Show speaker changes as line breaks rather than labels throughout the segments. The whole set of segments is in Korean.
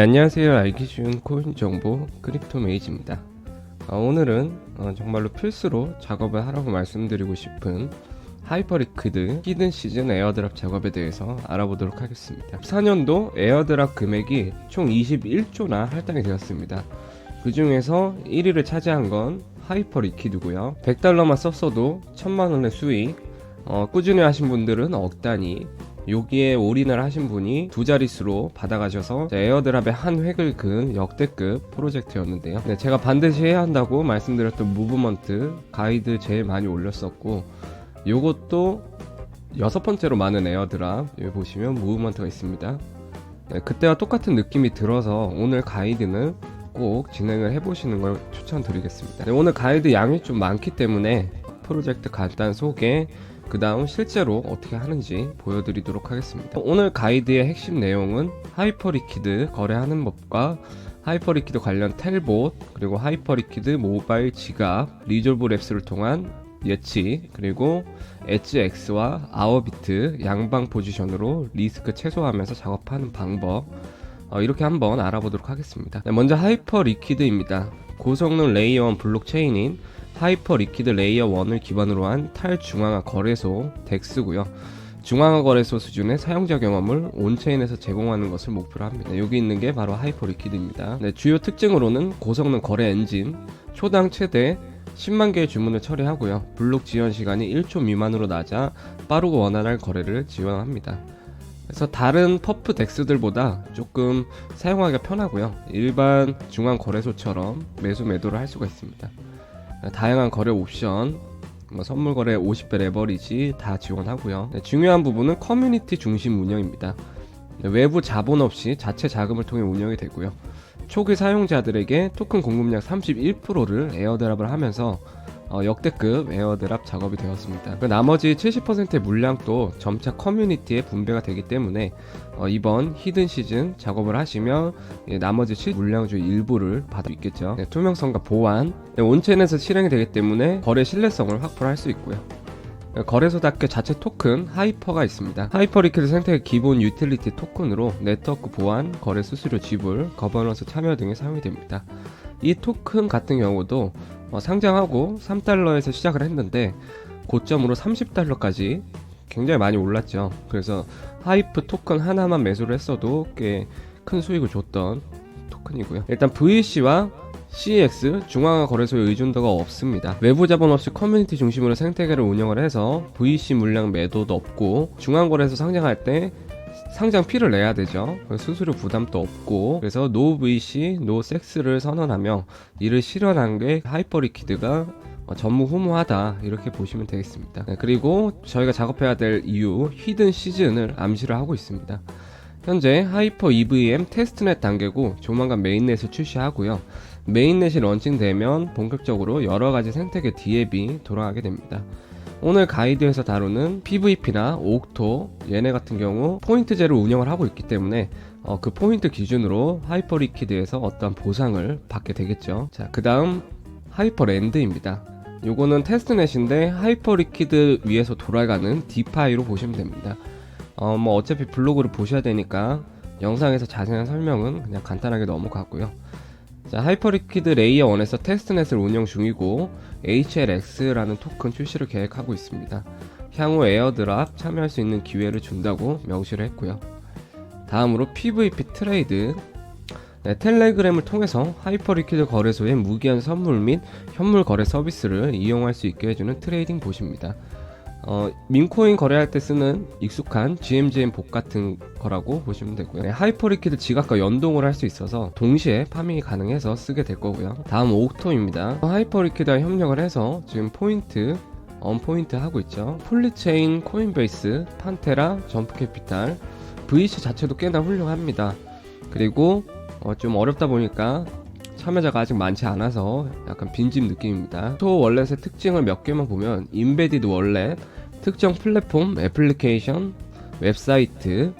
안녕하세요. 알기 쉬운 코인 정보 크립토 메이지입니다. 오늘은 정말로 필수로 작업을 하라고 말씀드리고 싶은 하이퍼리퀴드 히든 시즌 에어드랍 작업에 대해서 알아보도록 하겠습니다. 14년도 에어드랍 금액이 총 21조나 할당이 되었습니다. 그 중에서 1위를 차지한 건 하이퍼리퀴드고요. 100달러만 썼어도 1000만원의 수익, 꾸준히 하신 분들은 억 단위, 여기에 올인을 하신 분이 두 자릿수로 받아가셔서 에어드랍의 한 획을 그은 역대급 프로젝트였는데요. 네, 제가 반드시 해야 한다고 말씀드렸던 무브먼트 가이드 제일 많이 올렸었고, 요것도 6번째로 많은 에어드랍, 여기 보시면 무브먼트가 있습니다. 네, 그때와 똑같은 느낌이 들어서 오늘 가이드는 꼭 진행을 해보시는 걸 추천드리겠습니다. 네, 오늘 가이드 양이 좀 많기 때문에 프로젝트 간단 소개, 그 다음 실제로 어떻게 하는지 보여드리도록 하겠습니다. 오늘 가이드의 핵심 내용은 하이퍼리퀴드 거래하는 법과 하이퍼리퀴드 관련 텔봇, 그리고 하이퍼리퀴드 모바일 지갑, 리졸브 랩스를 통한 예치, 그리고 엣지X와 아워비트 양방 포지션으로 리스크 최소화하면서 작업하는 방법, 이렇게 한번 알아보도록 하겠습니다. 네, 먼저 하이퍼리퀴드입니다. 고성능 레이어 1 블록체인인 하이퍼리퀴드 레이어 1을 기반으로 한 탈중앙화 거래소 덱스고요. 중앙화 거래소 수준의 사용자 경험을 온체인에서 제공하는 것을 목표로 합니다. 여기 있는 게 바로 하이퍼리퀴드입니다. 네, 주요 특징으로는 고성능 거래 엔진, 초당 최대 10만 개의 주문을 처리하고요. 블록 지연 시간이 1초 미만으로 낮아 빠르고 원활한 거래를 지원합니다. 그래서 다른 퍼프 덱스들보다 조금 사용하기가 편하고요. 일반 중앙 거래소처럼 매수 매도를 할 수가 있습니다. 다양한 거래 옵션, 선물 거래 50배 레버리지 다 지원하고요. 네, 중요한 부분은 커뮤니티 중심 운영입니다. 네, 외부 자본 없이 자체 자금을 통해 운영이 되고요. 초기 사용자들에게 토큰 공급량 31%를 에어드랍을 하면서 역대급 에어드랍 작업이 되었습니다. 그 나머지 70%의 물량도 점차 커뮤니티에 분배가 되기 때문에 이번 히든 시즌 작업을 하시면 나머지 물량 중 일부를 받을 수 있겠죠. 네, 투명성과 보안, 온체인에서 실행이 되기 때문에 거래 신뢰성을 확보할 수 있고요. 거래소답게 자체 토큰 하이퍼가 있습니다. 하이퍼리퀴드 생태계 기본 유틸리티 토큰으로 네트워크 보안, 거래 수수료 지불, 거버넌스 참여 등에 사용이 됩니다. 이 토큰 같은 경우도 상장하고 3달러에서 시작을 했는데 고점으로 30달러까지 굉장히 많이 올랐죠. 그래서 하이프 토큰 하나만 매수를 했어도 꽤 큰 수익을 줬던 토큰이고요. 일단 VC와 CEX 중앙화 거래소의 의존도가 없습니다. 외부 자본 없이 커뮤니티 중심으로 생태계를 운영을 해서 VC 물량 매도도 없고, 중앙거래소 상장할 때 상장 피를 내야 되죠. 수수료 부담도 없고, 그래서 노 VC, 노 섹스를 선언하며 이를 실현한 게 하이퍼리퀴드가 전무후무하다, 이렇게 보시면 되겠습니다. 네, 그리고 저희가 작업해야 될 이유, 히든 시즌을 암시를 하고 있습니다. 현재 하이퍼 EVM 테스트넷 단계고 조만간 메인넷을 출시하고요. 메인넷이 런칭되면 본격적으로 여러가지 생태계 디앱이 돌아가게 됩니다. 오늘 가이드에서 다루는 PVP나 옥토, 얘네 같은 경우 포인트제로 운영을 하고 있기 때문에 그 포인트 기준으로 하이퍼리퀴드에서 어떤 보상을 받게 되겠죠. 자, 그 다음 하이퍼랜드입니다. 요거는 테스트넷인데 하이퍼리퀴드 위에서 돌아가는 디파이로 보시면 됩니다. 어차피 블로그를 보셔야 되니까 영상에서 자세한 설명은 그냥 간단하게 넘어가고요. 자, 하이퍼리퀴드 레이어 1에서 테스트넷을 운영 중이고 HLX라는 토큰 출시를 계획하고 있습니다. 향후 에어드랍 참여할 수 있는 기회를 준다고 명시를 했고요. 다음으로 PVP 트레이드. 네, 텔레그램을 통해서 하이퍼리퀴드 거래소의 무기한 선물 및 현물 거래 서비스를 이용할 수 있게 해주는 트레이딩 봇입니다. 민코인 거래할 때 쓰는 익숙한 GMGM 봇 같은 거라고 보시면 되고요. 네, 하이퍼리퀴드 지갑과 연동을 할 수 있어서 동시에 파밍이 가능해서 쓰게 될 거고요. 다음 옥토입니다. 하이퍼리퀴드와 협력을 해서 지금 포인트, 언포인트 하고 있죠. 폴리체인, 코인베이스, 판테라, 점프캐피탈, VC 자체도 꽤나 훌륭합니다. 그리고 좀 어렵다 보니까 참여자가 아직 많지 않아서 약간 빈집 느낌입니다. 또 월렛의 특징을 몇 개만 보면 인베디드 월렛, 특정 플랫폼, 애플리케이션, 웹사이트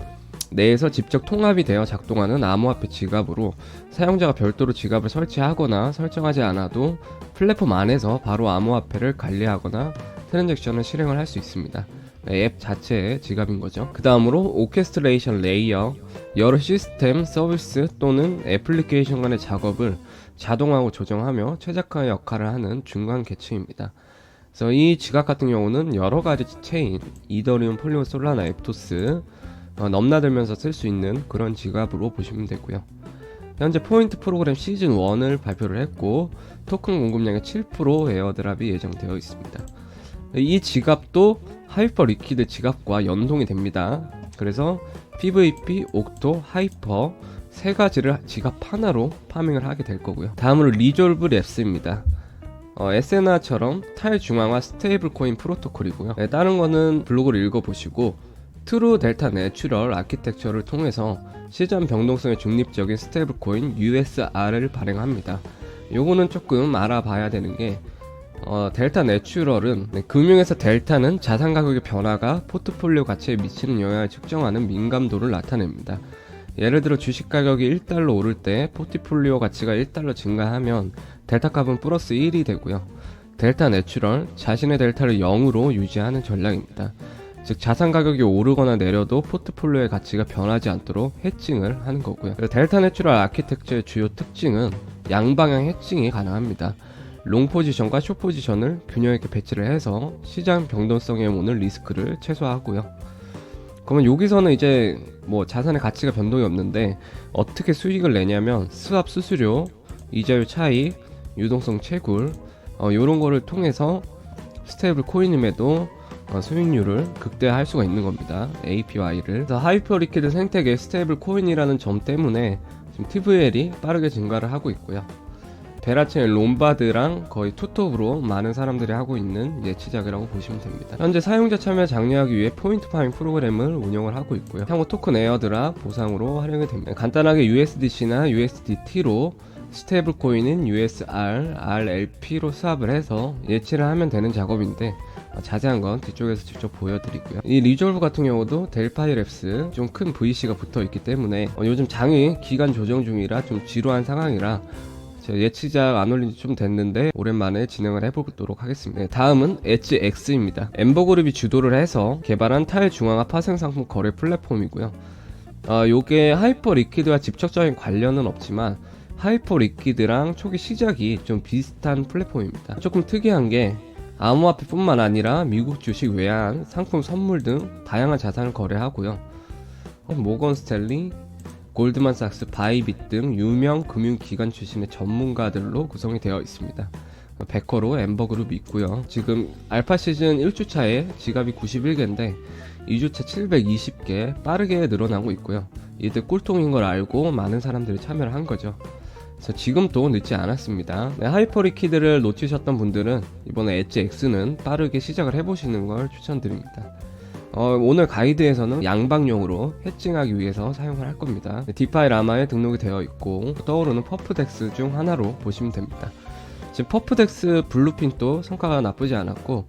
내에서 직접 통합이 되어 작동하는 암호화폐 지갑으로 사용자가 별도로 지갑을 설치하거나 설정하지 않아도 플랫폼 안에서 바로 암호화폐를 관리하거나 트랜잭션을 실행을 할 수 있습니다. 앱 자체의 지갑인 거죠. 그 다음으로 오케스트레이션 레이어, 여러 시스템, 서비스 또는 애플리케이션 간의 작업을 자동화하고 조정하며 최적화의 역할을 하는 중간 계층입니다. 그래서 이 지갑 같은 경우는 여러 가지 체인, 이더리움, 폴리곤, 솔라나, 앱토스 넘나들면서 쓸 수 있는 그런 지갑으로 보시면 되고요. 현재 포인트 프로그램 시즌 1을 발표를 했고 토큰 공급량의 7% 에어드랍이 예정되어 있습니다. 이 지갑도 하이퍼 리퀴드 지갑과 연동이 됩니다. 그래서 PVP, 옥토, 하이퍼 세 가지를 지갑 하나로 파밍을 하게 될 거고요. 다음으로 리졸브 랩스입니다. SNR처럼 탈중앙화 스테이블 코인 프로토콜이고요. 다른 거는 블로그를 읽어보시고 트루 델타 내추럴 아키텍처를 통해서 시장 변동성의 중립적인 스테이블 코인 USR을 발행합니다. 요거는 조금 알아봐야 되는 게 델타 내추럴은 금융에서 델타는 자산 가격의 변화가 포트폴리오 가치에 미치는 영향을 측정하는 민감도를 나타냅니다. 예를 들어 주식 가격이 1달러 오를 때 포트폴리오 가치가 1달러 증가하면 델타 값은 플러스 1이 되고요. 델타 내추럴, 자신의 델타를 0으로 유지하는 전략입니다. 즉 자산 가격이 오르거나 내려도 포트폴리오의 가치가 변하지 않도록 해칭을 하는 거고요. 델타 내추럴 아키텍처의 주요 특징은 양방향 해칭이 가능합니다. 롱 포지션과 숏 포지션을 균형 있게 배치를 해서 시장 변동성에 오는 리스크를 최소화하고요. 그러면 여기서는 이제 뭐 자산의 가치가 변동이 없는데 어떻게 수익을 내냐면 스왑 수수료, 이자율 차익, 유동성 채굴 이런 거를 통해서 스테이블 코인임에도 수익률을 극대화할 수가 있는 겁니다. APY를. 하이퍼 리퀴드 생태계 스테이블 코인이라는 점 때문에 지금 TVL이 빠르게 증가를 하고 있고요. 베라체인 롬바드랑 거의 투톱으로 많은 사람들이 하고 있는 예치작이라고 보시면 됩니다. 현재 사용자 참여 장려하기 위해 포인트 파밍 프로그램을 운영을 하고 있고요. 향후 토큰 에어드랍 보상으로 활용이 됩니다. 간단하게 USDC나 USDT로 스테이블 코인인 USR, RLP로 스왑을 해서 예치를 하면 되는 작업인데 자세한 건 뒤쪽에서 직접 보여드리고요. 이 리졸브 같은 경우도 델파이랩스 좀 큰 VC가 붙어 있기 때문에 요즘 장이 기간 조정 중이라 좀 지루한 상황이라 예치작 안 올린 지 좀 됐는데 오랜만에 진행을 해보도록 하겠습니다. 다음은 엣지X입니다. 엠버그룹이 주도를 해서 개발한 탈중앙화 파생 상품 거래 플랫폼이고요. 요게 하이퍼 리퀴드와 직접적인 관련은 없지만 하이퍼 리퀴드랑 초기 시작이 좀 비슷한 플랫폼입니다. 조금 특이한 게 암호화폐 뿐만 아니라 미국 주식 외환, 상품 선물 등 다양한 자산을 거래하고요. 모건 스탠리, 골드만삭스, 바이빗 등 유명 금융기관 출신의 전문가들로 구성이 되어 있습니다. 베커로 엠버그룹이 있고요. 지금 알파 시즌 1주차에 지갑이 91개인데 2주차 720개 빠르게 늘어나고 있고요. 이들 꿀통인 걸 알고 많은 사람들이 참여를 한 거죠. 그래서 지금도 늦지 않았습니다. 하이퍼 리퀴드를 놓치셨던 분들은 이번에 엣지X는 빠르게 시작을 해보시는 걸 추천드립니다. 오늘 가이드에서는 양방용으로 해칭하기 위해서 사용을 할 겁니다. 디파이 라마에 등록이 되어 있고 떠오르는 퍼프덱스 중 하나로 보시면 됩니다. 지금 퍼프덱스 블루핀도 성과가 나쁘지 않았고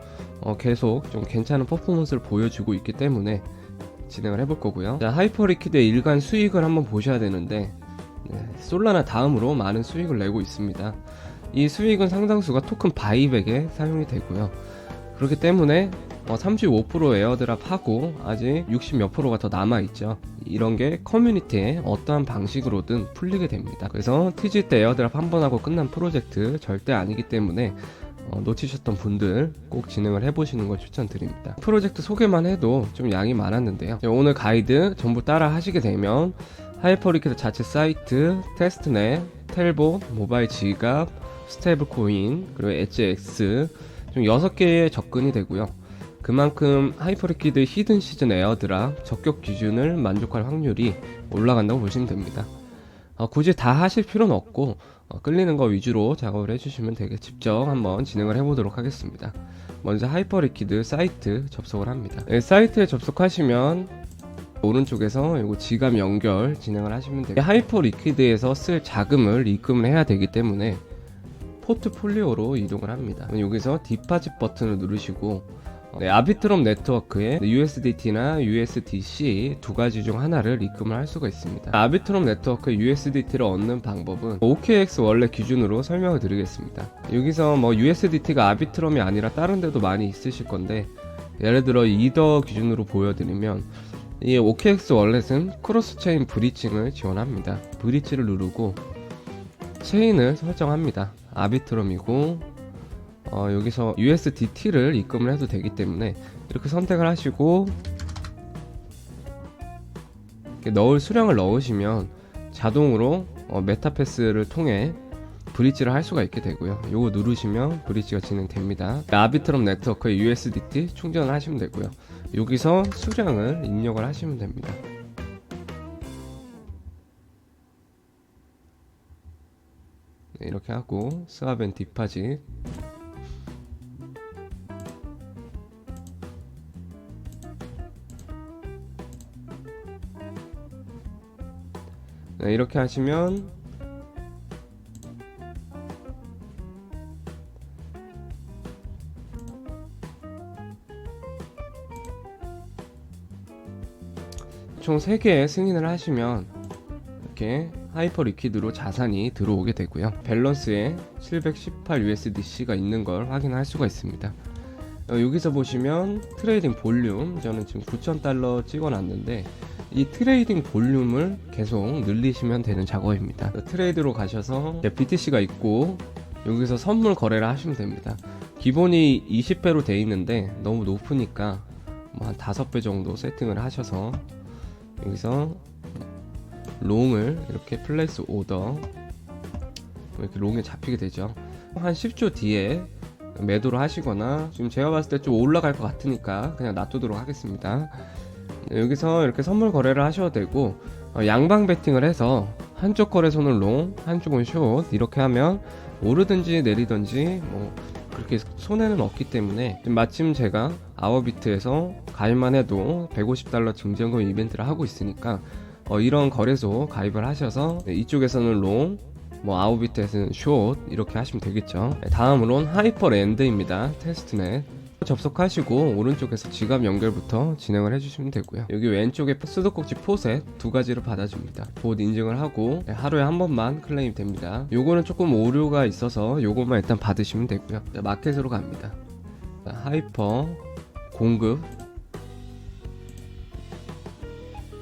계속 좀 괜찮은 퍼포먼스를 보여주고 있기 때문에 진행을 해볼 거고요. 자, 하이퍼 리퀴드의 일간 수익을 한번 보셔야 되는데 솔라나 다음으로 많은 수익을 내고 있습니다. 이 수익은 상당수가 토큰 바이백에 사용이 되고요. 그렇기 때문에 35% 에어드랍 하고 아직 60 몇 프로가 더 남아있죠. 이런 게 커뮤니티에 어떠한 방식으로든 풀리게 됩니다. 그래서 TG 때 에어드랍 한 번 하고 끝난 프로젝트 절대 아니기 때문에 놓치셨던 분들 꼭 진행을 해보시는 걸 추천드립니다. 프로젝트 소개만 해도 좀 양이 많았는데요. 오늘 가이드 전부 따라 하시게 되면 하이퍼리퀴드 자체 사이트, 테스트넷, 텔봇, 모바일 지갑, 스테이블 코인, 그리고 엣지X 좀 6개의 접근이 되고요. 그만큼 하이퍼리퀴드 히든 시즌 에어드랍 적격 기준을 만족할 확률이 올라간다고 보시면 됩니다. 굳이 다 하실 필요는 없고 끌리는 거 위주로 작업을 해주시면 되게 직접 한번 진행을 해보도록 하겠습니다. 먼저 하이퍼리퀴드 사이트 접속을 합니다. 사이트에 접속하시면 오른쪽에서 이거 지갑 연결 진행을 하시면 돼요. 하이퍼리퀴드에서 쓸 자금을 입금을 해야 되기 때문에 포트폴리오로 이동을 합니다. 여기서 디파짓 버튼을 누르시고 아비트럼 네트워크에 USDT나 USDC 두 가지 중 하나를 입금을 할 수가 있습니다. 아비트럼 네트워크 USDT를 얻는 방법은 OKX 원래 기준으로 설명을 드리겠습니다. 여기서 USDT가 아비트럼이 아니라 다른 데도 많이 있으실 건데 예를 들어 이더 기준으로 보여드리면 이 OKX 월렛은 크로스 체인 브리칭을 지원합니다. 브리치를 누르고 체인을 설정합니다. 아비트럼이고 여기서 USDT를 입금을 해도 되기 때문에 이렇게 선택을 하시고 넣을 수량을 넣으시면 자동으로 메타패스를 통해 브릿지를 할 수가 있게 되고요. 요거 누르시면 브릿지가 진행됩니다. 아비트럼 네트워크에 USDT 충전을 하시면 되고요. 여기서 수량을 입력을 하시면 됩니다. 네, 이렇게 하고 스왑 앤 디파짓 네, 이렇게 하시면 총 3개의 승인을 하시면 이렇게 하이퍼 리퀴드로 자산이 들어오게 되고요. 밸런스에 718 USDC가 있는 걸 확인할 수가 있습니다. 여기서 보시면 트레이딩 볼륨, 저는 지금 9,000달러 찍어놨는데 이 트레이딩 볼륨을 계속 늘리시면 되는 작업입니다. 트레이드로 가셔서 BTC가 있고 여기서 선물 거래를 하시면 됩니다. 기본이 20배로 돼 있는데 너무 높으니까 뭐 한 5배 정도 세팅을 하셔서 여기서 롱을 이렇게 플레이스 오더 이렇게 롱에 잡히게 되죠. 한 10초 뒤에 매도를 하시거나, 지금 제가 봤을 때 좀 올라갈 것 같으니까 그냥 놔두도록 하겠습니다. 여기서 이렇게 선물 거래를 하셔도 되고, 양방 베팅을 해서 한쪽 거래소는 롱, 한쪽은 숏 이렇게 하면 오르든지 내리든지 뭐 그렇게 손해는 없기 때문에, 마침 제가 아워비트에서 가입만 해도 150달러 증정금 이벤트를 하고 있으니까 이런 거래소 가입을 하셔서 이쪽에서는 롱, 뭐 아워비트에서는 숏 이렇게 하시면 되겠죠. 다음으론 하이퍼랜드입니다. 테스트넷 접속하시고 오른쪽에서 지갑 연결부터 진행을 해주시면 되고요. 여기 왼쪽에 수도꼭지 포셋 2가지를 받아줍니다. 곧 인증을 하고 하루에 한 번만 클레임 됩니다. 요거는 조금 오류가 있어서 요것만 일단 받으시면 되고요. 마켓으로 갑니다. 하이퍼 공급,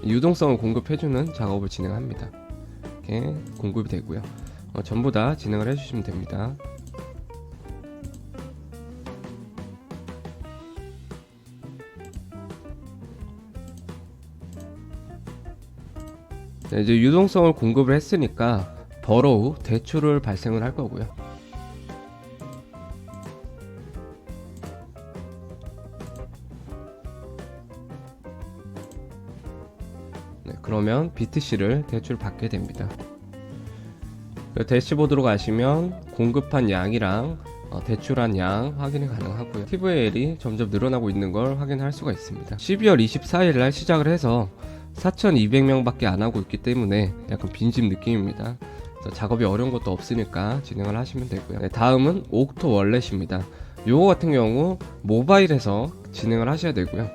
유동성을 공급해주는 작업을 진행합니다. 이렇게 공급이 되고요. 전부 다 진행을 해주시면 됩니다. 네, 이제 유동성을 공급을 했으니까 버로우 대출을 발생을 할 거고요. 네, 그러면 BTC를 대출 받게 됩니다. 대시보드로 가시면 공급한 양이랑 대출한 양 확인이 가능하고요. TVL이 점점 늘어나고 있는 걸 확인할 수가 있습니다. 12월 24일 날 시작을 해서 4,200명 밖에 안 하고 있기 때문에 약간 빈집 느낌입니다. 작업이 어려운 것도 없으니까 진행을 하시면 되고요. 네, 다음은 옥토 월렛입니다. 요거 같은 경우 모바일에서 진행을 하셔야 되고요.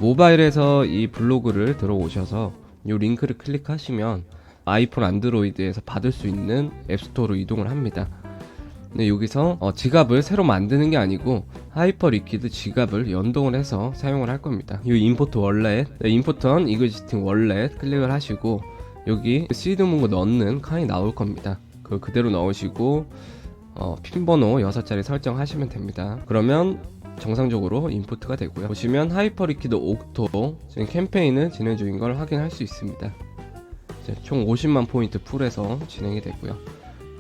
모바일에서 이 블로그를 들어오셔서 요 링크를 클릭하시면 아이폰, 안드로이드에서 받을 수 있는 앱스토어로 이동을 합니다. 네, 여기서 지갑을 새로 만드는 게 아니고 하이퍼 리퀴드 지갑을 연동을 해서 사용을 할 겁니다. 이 임포트 월렛, 네, 임포턴 이그지스팅 월렛 클릭을 하시고 여기 시드 문구 넣는 칸이 나올 겁니다. 그걸 그대로 넣으시고 핀 번호 6자리 설정하시면 됩니다. 그러면 정상적으로 임포트가 되고요. 보시면 하이퍼 리퀴드 옥토 지금 캠페인을 진행 중인 걸 확인할 수 있습니다. 총 50만 포인트 풀에서 진행이 되고요.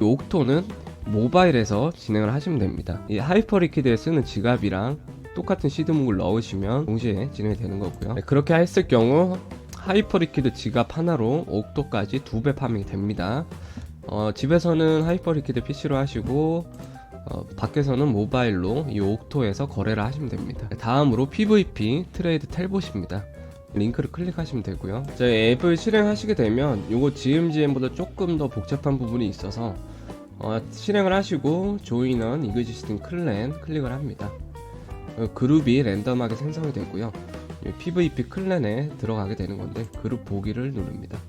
이 옥토는 모바일에서 진행을 하시면 됩니다. 이 하이퍼 리퀴드에 쓰는 지갑이랑 똑같은 시드 문구를 넣으시면 동시에 진행이 되는 거고요. 네, 그렇게 했을 경우 하이퍼 리퀴드 지갑 하나로 옥토까지 2배 파밍이 됩니다. 집에서는 하이퍼 리퀴드 PC로 하시고 밖에서는 모바일로 이 옥토에서 거래를 하시면 됩니다. 다음으로 PVP 트레이드 텔봇입니다. 링크를 클릭하시면 되고요. 앱을 실행하시게 되면 요거 GMGM보다 조금 더 복잡한 부분이 있어서 실행을 하시고 조인원 이그지스팅 클랜 클릭을 합니다. 그룹이 랜덤하게 생성이 되고요. PVP 클랜에 들어가게 되는 건데 그룹 보기를 누릅니다.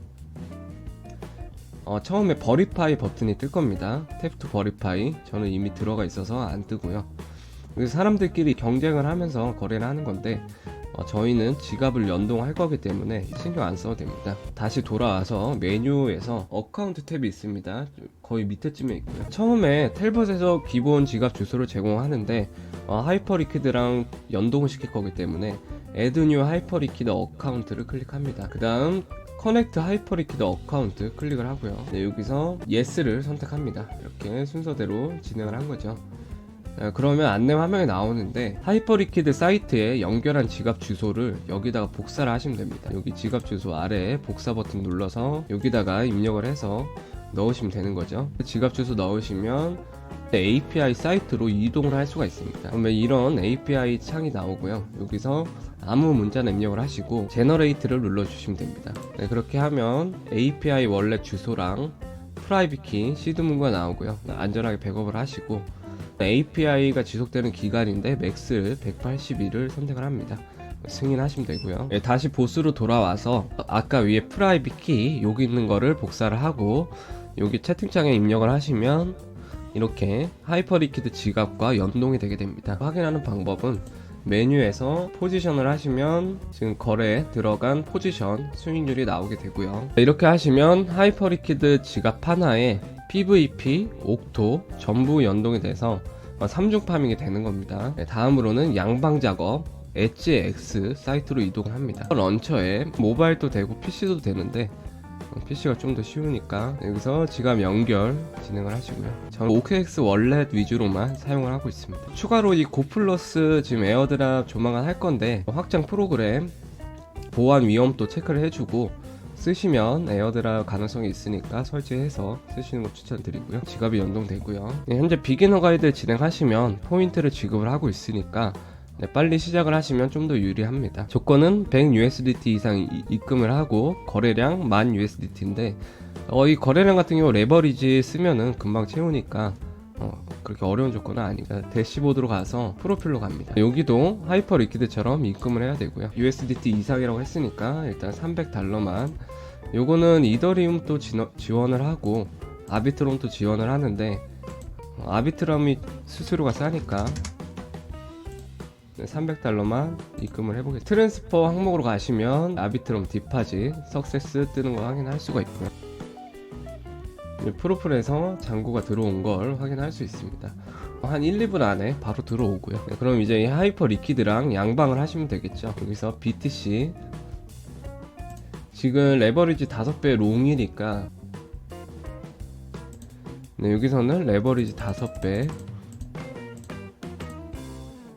처음에 버리파이 버튼이 뜰 겁니다. 탭 투 버리파이, 저는 이미 들어가 있어서 안 뜨고요. 그래서 사람들끼리 경쟁을 하면서 거래를 하는 건데 저희는 지갑을 연동할 거기 때문에 신경 안 써도 됩니다. 다시 돌아와서 메뉴에서 어카운트 탭이 있습니다. 거의 밑에쯤에 있고요. 처음에 텔벗에서 기본 지갑 주소를 제공하는데 하이퍼리퀴드랑 연동을 시킬 거기 때문에 Add New 하이퍼리퀴드 어카운트를 클릭합니다. 그 다음 커넥트 하이퍼리퀴드 어카운트 클릭을 하고요. 네, 여기서 Yes를 선택합니다. 이렇게 순서대로 진행을 한 거죠. 그러면 안내 화면이 나오는데 하이퍼리퀴드 사이트에 연결한 지갑 주소를 여기다가 복사를 하시면 됩니다. 여기 지갑 주소 아래에 복사 버튼 눌러서 여기다가 입력을 해서 넣으시면 되는 거죠. 지갑 주소 넣으시면 API 사이트로 이동을 할 수가 있습니다. 그러면 이런 API 창이 나오고요. 여기서 아무 문자나 입력을 하시고 제너레이트를 눌러주시면 됩니다. 네, 그렇게 하면 API 원래 주소랑 프라이빗 키, 시드문구가 나오고요. 안전하게 백업을 하시고 API가 지속되는 기간인데 맥스 182를 선택을 합니다. 승인하시면 되고요. 네, 다시 보스로 돌아와서 아까 위에 프라이빗 키 여기 있는 거를 복사를 하고 여기 채팅창에 입력을 하시면 이렇게 하이퍼리퀴드 지갑과 연동이 되게 됩니다. 확인하는 방법은 메뉴에서 포지션을 하시면 지금 거래에 들어간 포지션 수익률이 나오게 되고요. 이렇게 하시면 하이퍼리퀴드 지갑 하나에 PVP, 옥토 전부 연동이 돼서 3중 파밍이 되는 겁니다. 다음으로는 양방 작업 엣지 X 사이트로 이동을 합니다. 런처에 모바일도 되고 PC도 되는데 PC가 좀 더 쉬우니까 여기서 지갑 연결 진행을 하시고요. 저는 OKX 월렛 위주로만 사용을 하고 있습니다. 추가로 이 고플러스 지금 에어드랍 조만간 할 건데 확장 프로그램 보안 위험도 체크를 해주고 쓰시면 에어드랍 가능성이 있으니까 설치해서 쓰시는 거 추천드리고요. 지갑이 연동되고요. 현재 비기너 가이드 진행하시면 포인트를 지급을 하고 있으니까 빨리 시작을 하시면 좀 더 유리합니다. 조건은 100USDT 이상 입금을 하고 거래량 10,000USDT인데 이 거래량 같은 경우 레버리지 쓰면은 금방 채우니까 그렇게 어려운 조건은 아니고 대시보드로 가서 프로필로 갑니다. 여기도 하이퍼 리퀴드처럼 입금을 해야 되고요. USDT 이상이라고 했으니까 일단 $300만 요거는 이더리움도 지원을 하고 아비트럼도 지원을 하는데 아비트럼이 수수료가 싸니까 $300만 입금을 해보겠습니다. 트랜스퍼 항목으로 가시면 아비트럼 디파짓 석세스 뜨는 거 확인할 수가 있고요. 프로필에서 잔고가 들어온 걸 확인할 수 있습니다. 한 1, 2분 안에 바로 들어오고요. 그럼 이제 이 하이퍼 리퀴드랑 양방을 하시면 되겠죠. 여기서 BTC 지금 레버리지 5배 롱이니까 여기서는 레버리지 5배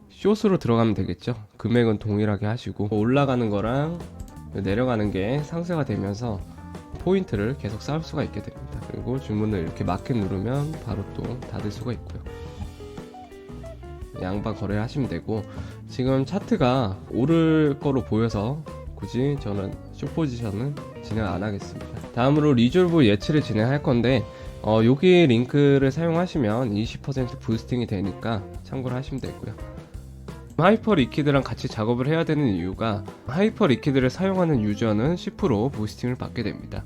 숏으로 들어가면 되겠죠. 금액은 동일하게 하시고 올라가는 거랑 내려가는 게 상쇄가 되면서 포인트를 계속 쌓을 수가 있게 됩니다. 그리고 주문을 이렇게 마켓 누르면 바로 또 닫을 수가 있고요. 양방 거래를 하시면 되고 지금 차트가 오를 거로 보여서 굳이 저는 숏 포지션은 진행 안 하겠습니다. 다음으로 리졸브 예치를 진행할 건데 여기 링크를 사용하시면 20% 부스팅이 되니까 참고를 하시면 되고요. 하이퍼 리퀴드랑 같이 작업을 해야 되는 이유가 하이퍼 리퀴드를 사용하는 유저는 10% 부스팅을 받게 됩니다.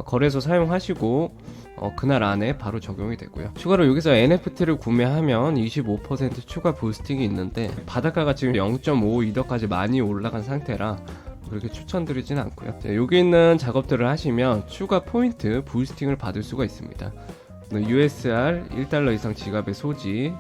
거래소 사용하시고 그날 안에 바로 적용이 되고요. 추가로 여기서 NFT를 구매하면 25% 추가 부스팅이 있는데 바닷가가 지금 0.5 이더까지 많이 올라간 상태라 그렇게 추천드리진 않고요. 여기 있는 작업들을 하시면 추가 포인트 부스팅을 받을 수가 있습니다. USR $1 이상 지갑의 소지,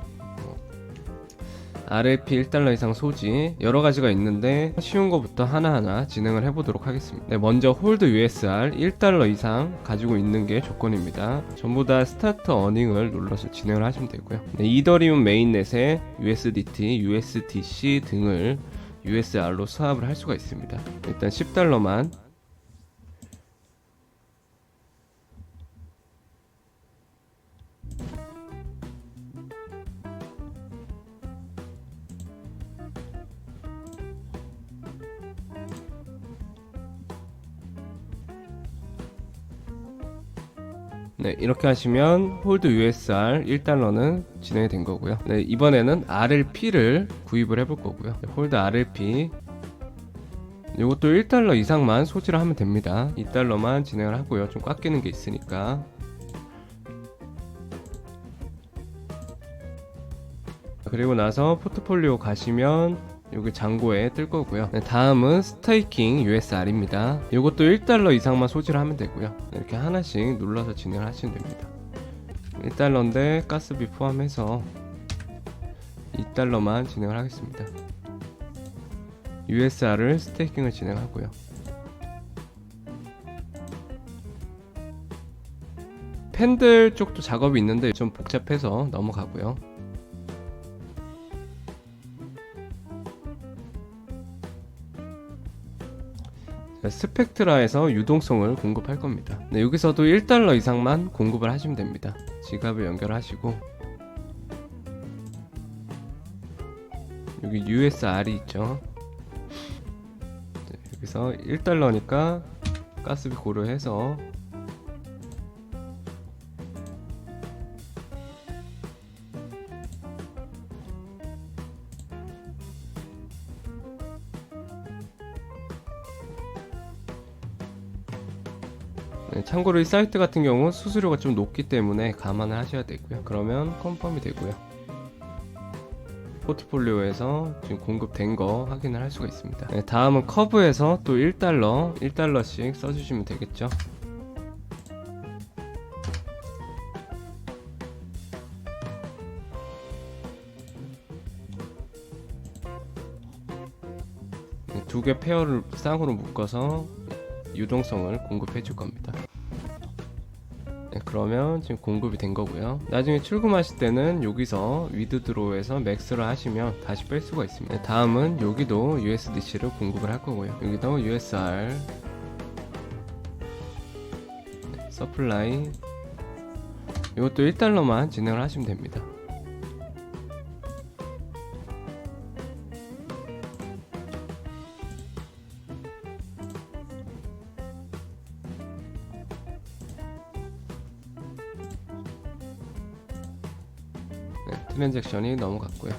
RLP $1 이상 소지 여러가지가 있는데 쉬운 거부터 하나하나 진행을 해보도록 하겠습니다. 먼저 홀드 USR $1 이상 가지고 있는 게 조건입니다. 전부 다 스타트 어닝을 눌러서 진행을 하시면 되고요. 이더리움 메인넷에 USDT, USDC 등을 USR로 수합을 할 수가 있습니다. 일단 $10만 이렇게 하시면 홀드 USR $1는 진행이 된 거고요. 이번에는 RLP를 구입을 해볼 거고요. 홀드 RLP 이것도 $1 이상만 소지를 하면 됩니다. $2만 진행을 하고요. 좀 깎이는 게 있으니까 그리고 나서 포트폴리오 가시면 여기 잔고에 뜰 거고요. 다음은 스테이킹 USR입니다. 이것도 1달러 이상만 소지를 하면 되고요. 이렇게 하나씩 눌러서 진행을 하시면 됩니다. 1달러인데 가스비 포함해서 2달러만 진행을 하겠습니다. USR을 스테이킹을 진행하고요. 팬들 쪽도 작업이 있는데 좀 복잡해서 넘어가고요. 스펙트라에서 유동성을 공급할 겁니다. 네, 여기서도 1달러 이상만 공급을 하시면 됩니다. 지갑을 연결하시고 여기 USR이 있죠. 네, 여기서 1달러니까 가스비 고려해서 네, 참고로 이 사이트 같은 경우 수수료가 좀 높기 때문에 감안을 하셔야 되고요. 그러면 컨펌이 되고요. 포트폴리오에서 지금 공급된 거 확인을 할 수가 있습니다. 네, 다음은 커브에서 또 1달러씩 써주시면 되겠죠. 네, 두 개 페어를 쌍으로 묶어서 유동성을 공급해 줄 겁니다. 네, 그러면 지금 공급이 된 거고요. 나중에 출금하실 때는 여기서 위드드로우에서 맥스를 하시면 다시 뺄 수가 있습니다. 네, 다음은 여기도 USDC를 공급을 할 거고요. 여기도 USR 서플라이 이것도 1달러만 진행을 하시면 됩니다. 트랜잭션이 넘어갔고요.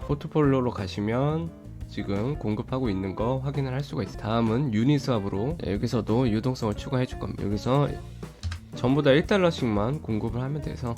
포트폴리오로 가시면 지금 공급하고 있는 거 확인을 할 수가 있어요. 다음은 유니스왑으로 여기서도 유동성을 추가해 줄 겁니다. 여기서 전부 다 1달러씩만 공급을 하면 돼서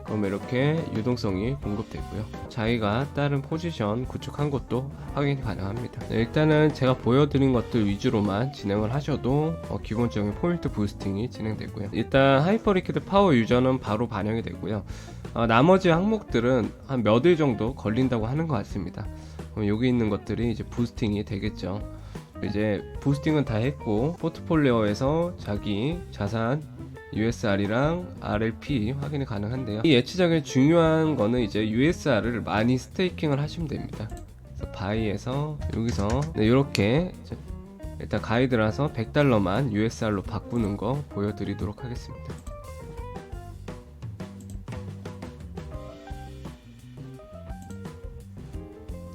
그럼 이렇게 유동성이 공급되고요. 자기가 다른 포지션 구축한 것도 확인이 가능합니다. 네, 일단은 제가 보여드린 것들 위주로만 진행을 하셔도 기본적인 포인트 부스팅이 진행되고요. 일단 하이퍼리퀴드 파워 유저는 바로 반영이 되고요. 나머지 항목들은 한 몇 일 정도 걸린다고 하는 것 같습니다. 여기 있는 것들이 이제 부스팅이 되겠죠. 이제 부스팅은 다 했고 포트폴리오에서 자기 자산 USR이랑 RLP 확인이 가능한데요. 이 예치적인 중요한 거는 이제 USR을 많이 스테이킹을 하시면 됩니다. 그래서 바이에서 여기서 이렇게 일단 가이드라서 100달러만 USR로 바꾸는 거 보여드리도록 하겠습니다.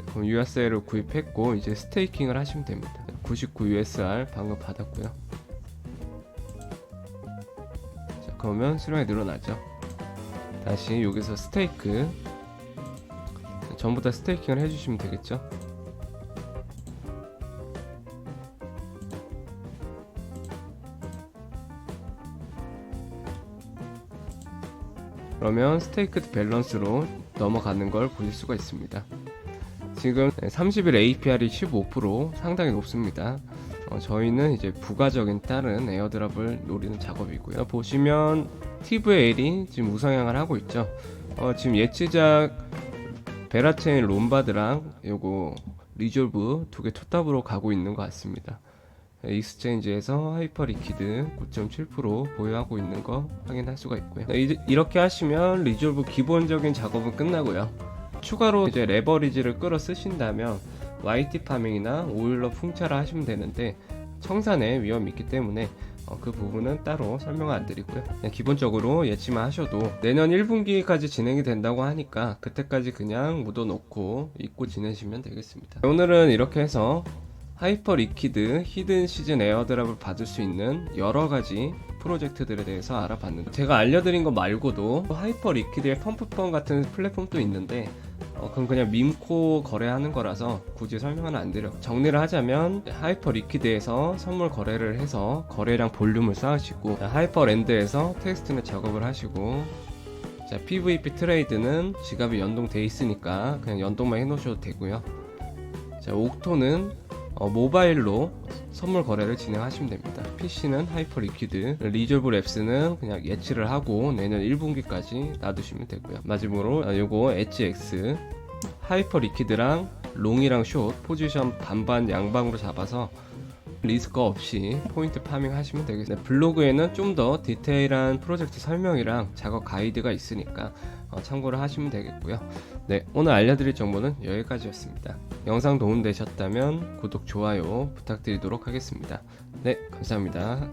그럼 USR을 구입했고 이제 스테이킹을 하시면 됩니다. 99 USR 방금 받았고요. 그러면 수량이 늘어나죠. 다시 여기서 스테이크 전부 다 스테이킹을 해주시면 되겠죠. 그러면 스테이크 밸런스로 넘어가는 걸 보실 수가 있습니다. 지금 30일 APR이 15% 상당히 높습니다. 저희는 이제 부가적인 다른 에어드랍을 노리는 작업이고요. 보시면 TVL이 지금 우상향을 하고 있죠. 지금 예치작 베라체인 롬바드랑 요거 리졸브 두 개 투탑으로 가고 있는 것 같습니다. 익스체인지에서 하이퍼리퀴드 9.7% 보유하고 있는 거 확인할 수가 있고요. 이렇게 하시면 리졸브 기본적인 작업은 끝나고요. 추가로 이제 레버리지를 끌어 쓰신다면 YT 파밍이나 오일러 풍차를 하시면 되는데 청산의 위험이 있기 때문에 그 부분은 따로 설명을 안 드리고요. 그냥 기본적으로 예치만 하셔도 내년 1분기까지 진행이 된다고 하니까 그때까지 그냥 묻어놓고 잊고 지내시면 되겠습니다. 오늘은 이렇게 해서 하이퍼 리퀴드 히든 시즌 에어드랍을 받을 수 있는 여러가지 프로젝트들에 대해서 알아봤는데, 제가 알려드린 거 말고도 하이퍼 리퀴드의 펌프펀 같은 플랫폼도 있는데 그건 그냥 밈코 거래하는 거라서 굳이 설명은 안 드려. 정리를 하자면 하이퍼 리퀴드에서 선물 거래를 해서 거래량 볼륨을 쌓으시고, 하이퍼 랜드에서 테스트넷 작업을 하시고, 자, PVP 트레이드는 지갑이 연동돼 있으니까 그냥 연동만 해놓으셔도 되고요. 자, 옥토는 모바일로 선물 거래를 진행하시면 됩니다. PC는 하이퍼 리퀴드, 리졸브 랩스는 그냥 예치를 하고 내년 1분기까지 놔두시면 되고요. 마지막으로 요거 엣지X, 하이퍼 리퀴드랑 롱이랑 숏 포지션 반반 양방으로 잡아서 리스크 없이 포인트 파밍 하시면 되겠습니다. 블로그에는 좀 더 디테일한 프로젝트 설명이랑 작업 가이드가 있으니까 참고를 하시면 되겠고요. 네, 오늘 알려드릴 정보는 여기까지였습니다. 영상 도움되셨다면 구독, 좋아요 부탁드리도록 하겠습니다. 네, 감사합니다.